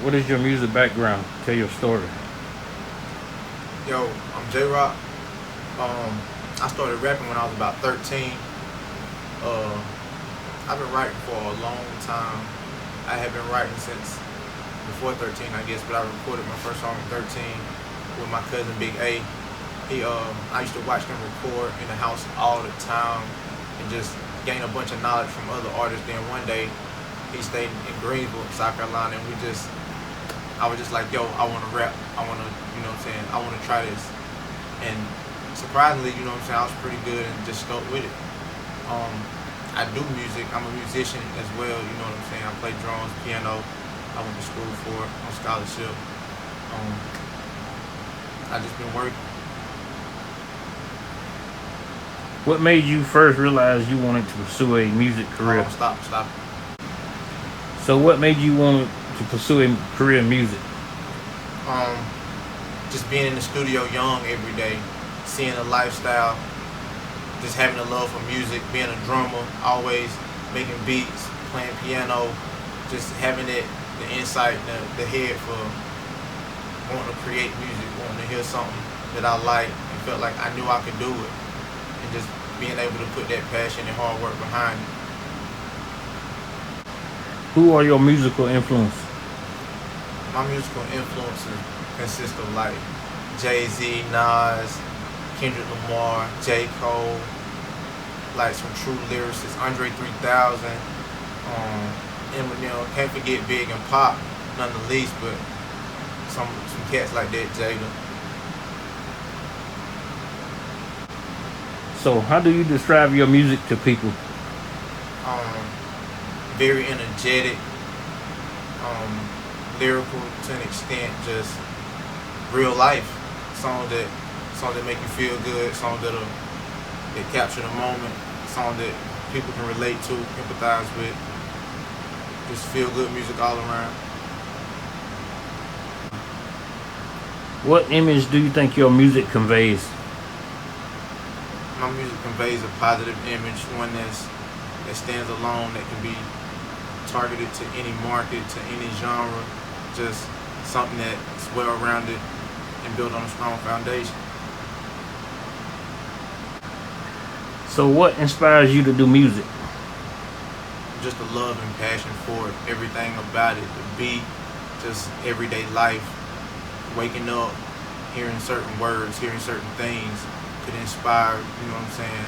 What is your music background? Tell your story. Yo, I'm J-Rock. I started rapping when I was about 13. Uh, I've been writing for a long time. I have been writing since before 13, I guess, but I recorded my first song at 13 with my cousin Big A. I used to watch them record in the house all the time and just gain a bunch of knowledge from other artists. Then one day, he stayed in Greensville, South Carolina, and I was just like, yo, I want to rap. I want to, you know what I'm saying, I want to try this. And surprisingly, you know what I'm saying, I was pretty good and just stuck with it. I do music. I'm a musician as well, you know what I'm saying. I play drums, piano. I went to school for it on scholarship. I just been working. What made you first realize you wanted to pursue a music career? Stop. So what made you want to pursue a career in music? Just being in the studio young every day, seeing the lifestyle, just having a love for music, being a drummer, always making beats, playing piano, just having the insight, the head for wanting to create music, wanting to hear something that I like and felt like I knew I could do it, and just being able to put that passion and hard work behind it. Who are your musical influences? My musical influences consist of like Jay-Z, Nas, Kendrick Lamar, J. Cole, like some true lyricists, Andre 3000, Eminem, can't forget Big and Pop, none the least, but some cats like that, Jada. So how do you describe your music to people? Very energetic, lyrical to an extent, just real life. Songs that make you feel good, songs that capture the moment, songs that people can relate to, empathize with. Just feel good music all around. What image do you think your music conveys? My music conveys a positive image, one that stands alone, that can be targeted to any market, to any genre, just something that's well-rounded and built on a strong foundation. So what inspires you to do music? Just a love and passion for it, everything about it, the beat, just everyday life, waking up, hearing certain words, hearing certain things could inspire, you know what I'm saying,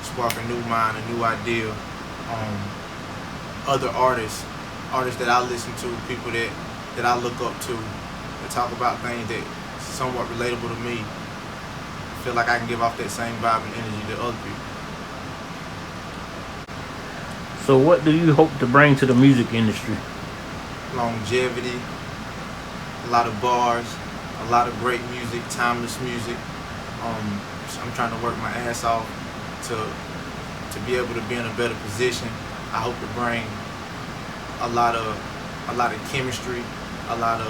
spark a new mind, a new idea. Other artists that I listen to, people that I look up to, that talk about things that somewhat relatable to me. I feel like I can give off that same vibe and energy to other people. So what do you hope to bring to the music industry? Longevity, a lot of bars, a lot of great music, timeless music. I'm trying to work my ass off to be able to be in a better position. I hope to bring a lot of chemistry, a lot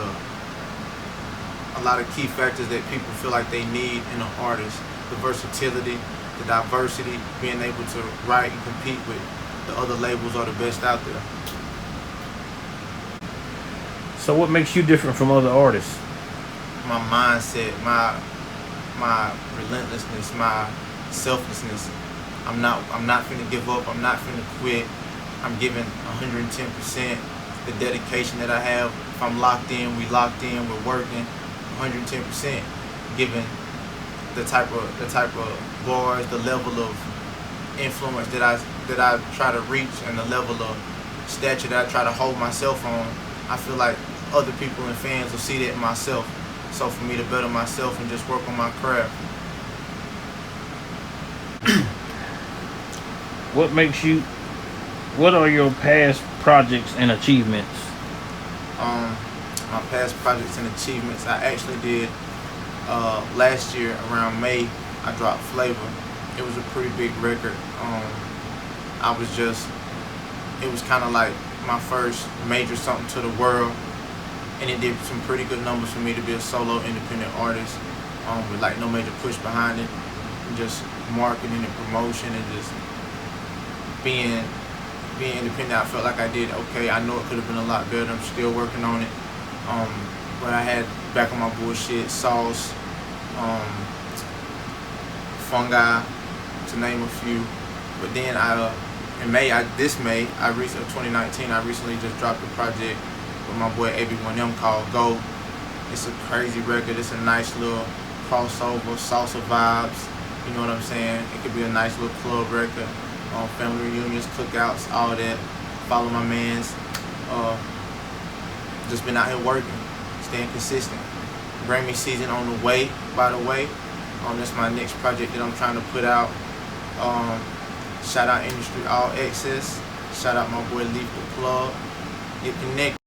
of key factors that people feel like they need in an artist. The versatility, the diversity, being able to write and compete with the other labels are the best out there. So what makes you different from other artists? My mindset, my relentlessness, my selflessness. I'm not finna give up. I'm not finna quit. I'm giving 110%. The dedication that I have, if I'm locked in, we locked in. We're working 110%. Giving the type of bars, the level of influence that I try to reach, and the level of stature that I try to hold myself on. I feel like other people and fans will see that in myself. So for me to better myself and just work on my craft. What are your past projects and achievements? My past projects and achievements, I actually did last year around May. I dropped Flavor. It was a pretty big record. It was kind of like my first major something to the world, and it did some pretty good numbers for me to be a solo independent artist, with like no major push behind it, and just marketing and promotion and just being independent. I felt like I did okay. I know it could have been a lot better. I'm still working on it. But I had back on my bullshit, Sauce, Fungi, to name a few. But then in May, this May, of 2019, I recently just dropped a project with my boy AB1M called Go. It's a crazy record. It's a nice little crossover, salsa vibes. You know what I'm saying? It could be a nice little club record. Family reunions, cookouts, all that. Follow my mans. Just been out here working, staying consistent. Grammy season on the way, by the way. That's my next project that I'm trying to put out. Shout out Industry All Access. Shout out my boy Leaf the Plug. Get connected.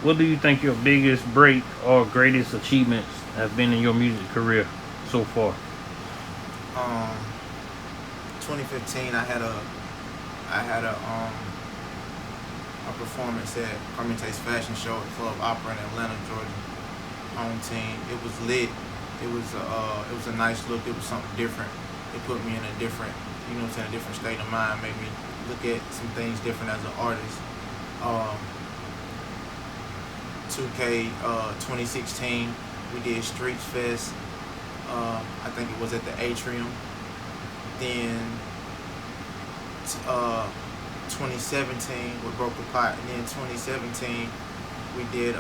What do you think your biggest break or greatest achievements have been in your music career so far? 2015, I had a performance at Monetize fashion show at Club Opera in Atlanta, Georgia. Home team. It was lit. It was a nice look. It was something different. It put me in a different, a different state of mind. Made me look at some things different as an artist. 2K 2016, we did Streets Fest. I think it was at the Atrium. Then 2017 we broke the pot, and then 2017 we did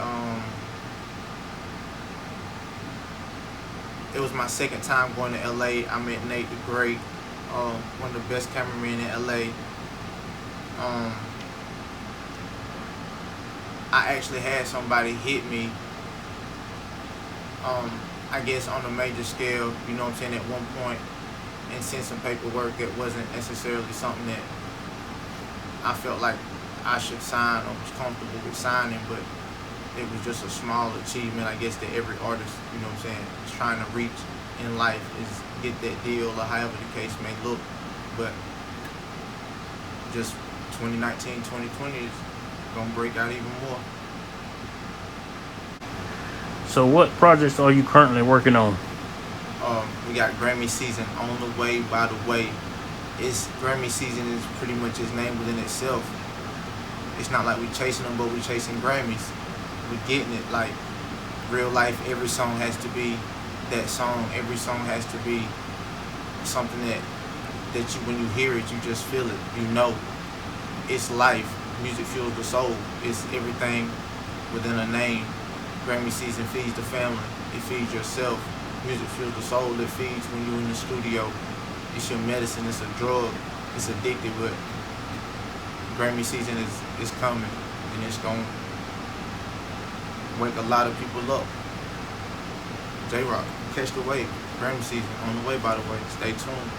it was my second time going to LA. I met Nate the Great, one of the best cameramen in LA. I actually had somebody hit me, I guess on a major scale, at one point, and send some paperwork that wasn't necessarily something that I felt like I should sign or was comfortable with signing, but it was just a small achievement, I guess, that every artist, is trying to reach in life, is get that deal or however the case may look. But just 2019, 2020 is gonna break out even more. So what projects are you currently working on? We got Grammy season on the way, by the way. Grammy season is pretty much its name within itself. It's not like we chasing them, but we chasing Grammys. We're getting it. Like real life, every song has to be that song. Every song has to be something that you, when you hear it, you just feel it. It's life. Music fuels the soul. It's everything within a name. Grammy season feeds the family. It feeds yourself. Music fuels the soul. It feeds when you're in the studio. It's your medicine. It's a drug. It's addictive. But Grammy season is coming, and it's gonna wake a lot of people up. J-Rock, catch the wave. Grammy season on the way, by the way. Stay tuned.